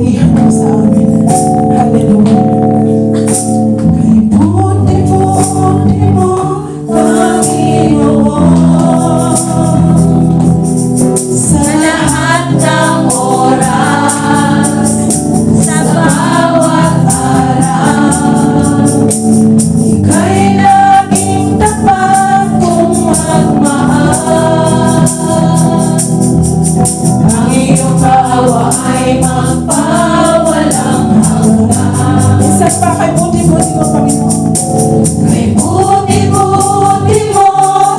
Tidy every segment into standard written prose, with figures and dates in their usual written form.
kabutihan mo sa amin. Hallelujah. Kay puti-puti mo, Panginoon, sa lahat ng oras, sa bawat araw, ika'y laging tapat kong magmahal. Ang iyong kaawa ay magpawalang hanggan. Minsan pa kay buti-buti mo, Panginoon. Kay buti-buti mo,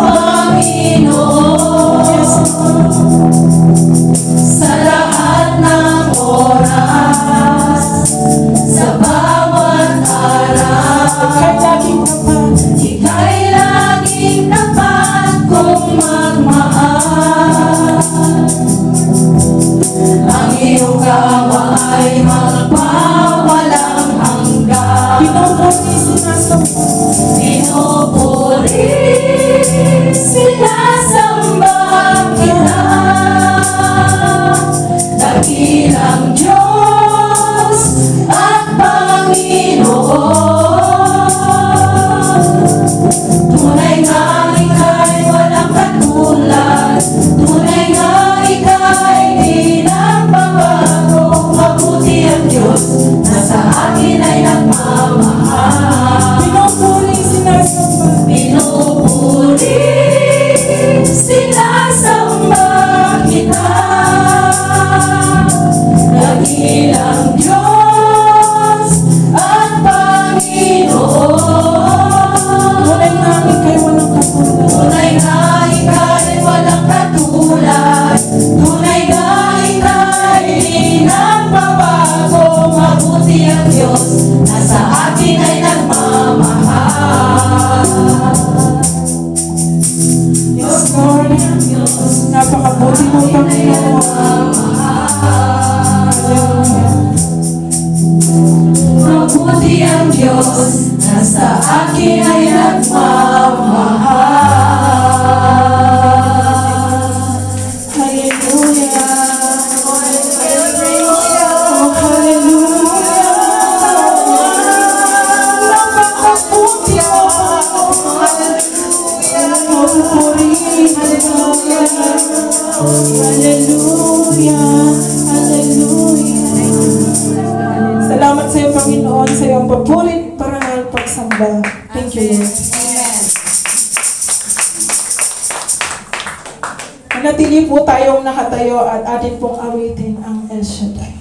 Panginoon, yes, sa lahat ng oras, sa bawat araw, ika'y laging tapat. Ika'y laging tapat kung magmahal. Ang iyong kaawa ay magpawalang hanggan. Pinupuri, sinasamba. Pinupuri, sinasamba kita. Dakilang Diyos at Panginoon. Tunay nga ika'y walang katulad. Tunay nga ika'y di nagbabago. Mabuti ang Diyos na sa akin ay nagmamahal. Pinupuri, sinasamba. Pinupuri, sinasamba kita. Dakilang Diyos at Panginoon. Tunay nga ika'y walang katulad. Tunay nga ika'y walang katulad. Tunay nga ika'y di nagbabago. Mabuti ang Diyos na sa akin ay nagmamahal. Yes, Lord. Napakabuti mo, Panginoon. Mabuti ang Diyos na sa akin ay nagmamahal. Hallelujah. Oh, hallelujah. Napakabuti mo. Hallelujah. Hallelujah. Salamat sa iyo, Panginoon, sa iyong papuri, parangal, pagsamba. Thank you, Lord. Manatili po tayong nakatayo at atin pong awitin ang El Shaddai.